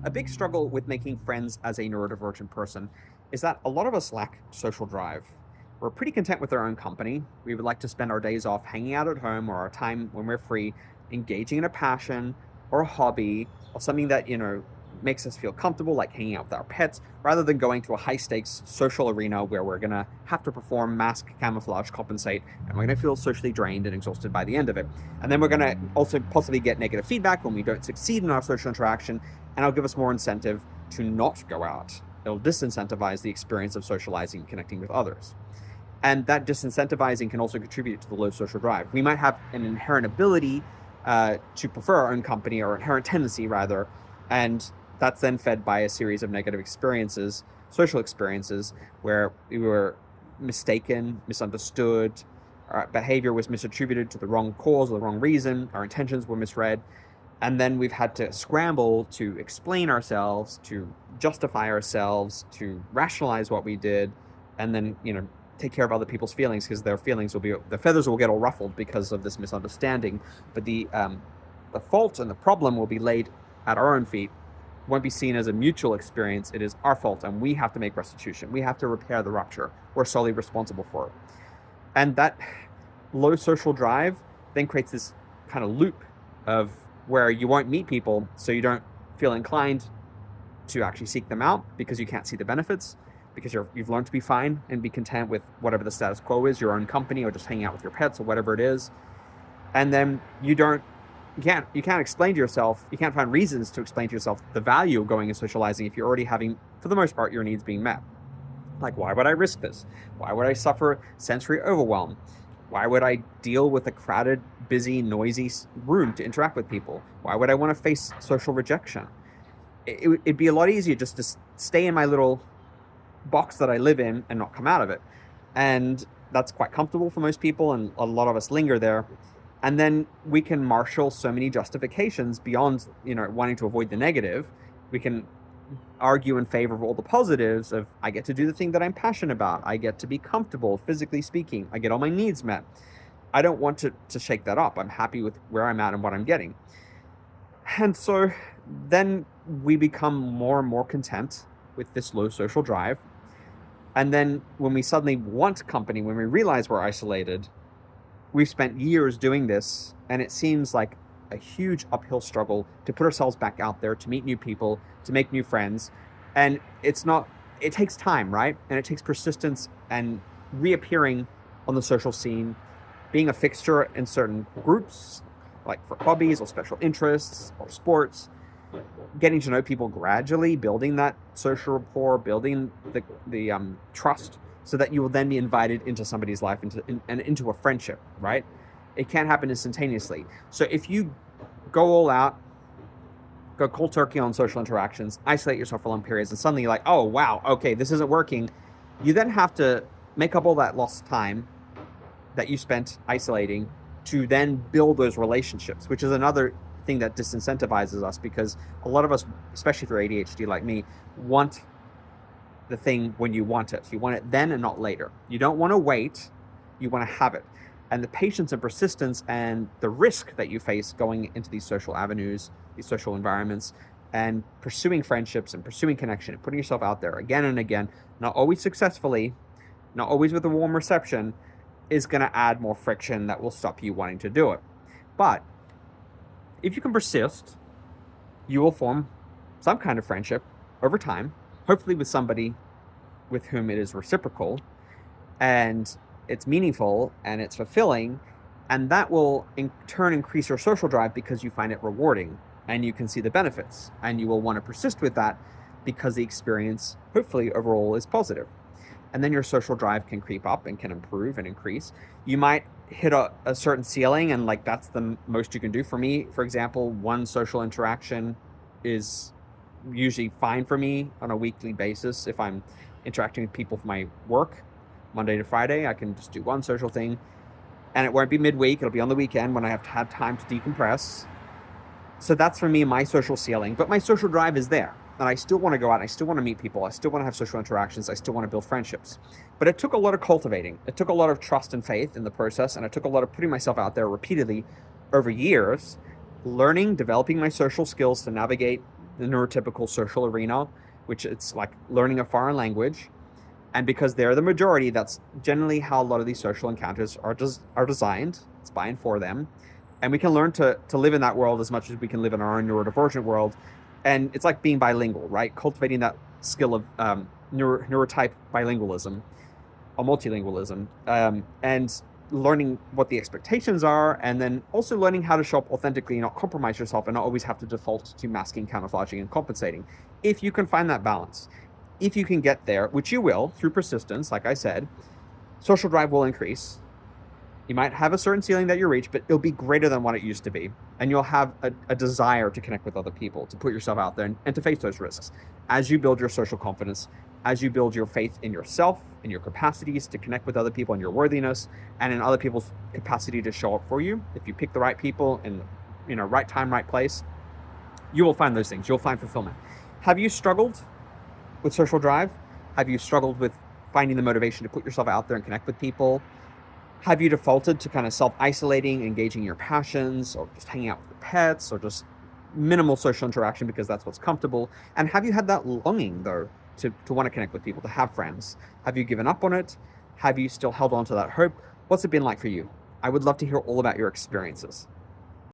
A big struggle with making friends as a neurodivergent person is that a lot of us lack social drive. We're pretty content with our own company. We would like to spend our days off hanging out at home or our time when we're free, engaging in a passion or a hobby or something that, makes us feel comfortable, like hanging out with our pets, rather than going to a high stakes social arena where we're going to have to perform, mask, camouflage, compensate, and we're going to feel socially drained and exhausted by the end of it. And then we're going to also possibly get negative feedback when we don't succeed in our social interaction, and it'll give us more incentive to not go out. It'll disincentivize the experience of socializing and connecting with others. And that disincentivizing can also contribute to the low social drive. We might have an inherent ability to prefer our own company, or inherent tendency rather, and that's then fed by a series of negative experiences, social experiences, where we were mistaken, misunderstood, our behavior was misattributed to the wrong cause or the wrong reason, our intentions were misread, and then we've had to scramble to explain ourselves, to justify ourselves, to rationalize what we did, and then take care of other people's feelings, because their feathers will get all ruffled because of this misunderstanding. But the fault and the problem will be laid at our own feet. It won't be seen as a mutual experience. It is our fault, and we have to make restitution. We have to repair the rupture. We're solely responsible for it. And that low social drive then creates this kind of loop of where you won't meet people, so you don't feel inclined to actually seek them out because you can't see the benefits, because you've learned to be fine and be content with whatever the status quo is, your own company, or just hanging out with your pets or whatever it is. And then you can't explain to yourself, you can't find reasons to explain to yourself the value of going and socializing if you're already having, for the most part, your needs being met. Like, why would I risk this? Why would I suffer sensory overwhelm? Why would I deal with a crowded, busy, noisy room to interact with people? Why would I want to face social rejection? It'd be a lot easier just to stay in my little box that I live in and not come out of it. And that's quite comfortable for most people, and a lot of us linger there. And then we can marshal so many justifications beyond, wanting to avoid the negative. We can argue in favor of all the positives of, I get to do the thing that I'm passionate about. I get to be comfortable, physically speaking. I get all my needs met. I don't want to shake that up. I'm happy with where I'm at and what I'm getting. And so then we become more and more content with this low social drive. And then when we suddenly want company, when we realize we're isolated, we've spent years doing this, and it seems like a huge uphill struggle to put ourselves back out there, to meet new people, to make new friends. And it takes time, right? And it takes persistence and reappearing on the social scene, being a fixture in certain groups, like for hobbies or special interests or sports, getting to know people gradually, building that social rapport, building the trust, so that you will then be invited into somebody's life, into a friendship, right? It can't happen instantaneously. So if you go all out, go cold turkey on social interactions, isolate yourself for long periods, and suddenly you're like, oh, wow, okay, this isn't working, you then have to make up all that lost time that you spent isolating to then build those relationships, which is another thing that disincentivizes us, because a lot of us, especially through ADHD like me, want the thing when you want it. You want it then and not later. You don't want to wait, you want to have it. And the patience and persistence and the risk that you face going into these social avenues, these social environments, and pursuing friendships and pursuing connection and putting yourself out there again and again, not always successfully, not always with a warm reception, is going to add more friction that will stop you wanting to do it. But if you can persist, you will form some kind of friendship over time, hopefully with somebody with whom it is reciprocal, and it's meaningful and it's fulfilling, and that will in turn increase your social drive because you find it rewarding and you can see the benefits, and you will want to persist with that because the experience, hopefully overall, is positive. And then your social drive can creep up and can improve and increase. You might hit a certain ceiling, and like that's the most you can do. For me, for example, one social interaction is usually fine for me on a weekly basis. If I'm interacting with people for my work, Monday to Friday, I can just do one social thing, and it won't be midweek. It'll be on the weekend when I have to have time to decompress. So that's for me my social ceiling, but my social drive is there. And I still want to go out, and I still want to meet people, I still want to have social interactions, I still want to build friendships. But it took a lot of cultivating. It took a lot of trust and faith in the process, and it took a lot of putting myself out there repeatedly over years, learning, developing my social skills to navigate the neurotypical social arena, which it's like learning a foreign language. And because they're the majority, that's generally how a lot of these social encounters are designed. It's by and for them. And we can learn to live in that world as much as we can live in our own neurodivergent world. And it's like being bilingual, right? Cultivating that skill of neurotype bilingualism or multilingualism, and learning what the expectations are, and then also learning how to show up authentically and not compromise yourself and not always have to default to masking, camouflaging, and compensating. If you can find that balance, if you can get there, which you will through persistence, like I said, social drive will increase. You might have a certain ceiling that you reach, but it'll be greater than what it used to be. And you'll have a desire to connect with other people, to put yourself out there and to face those risks. As you build your social confidence, as you build your faith in yourself, in your capacities to connect with other people, and your worthiness, and in other people's capacity to show up for you, if you pick the right people in, right time, right place, you will find those things. You'll find fulfillment. Have you struggled with social drive? Have you struggled with finding the motivation to put yourself out there and connect with people? Have you defaulted to kind of self-isolating, engaging your passions, or just hanging out with your pets, or just minimal social interaction because that's what's comfortable? And have you had that longing, though, to want to connect with people, to have friends? Have you given up on it? Have you still held on to that hope? What's it been like for you? I would love to hear all about your experiences.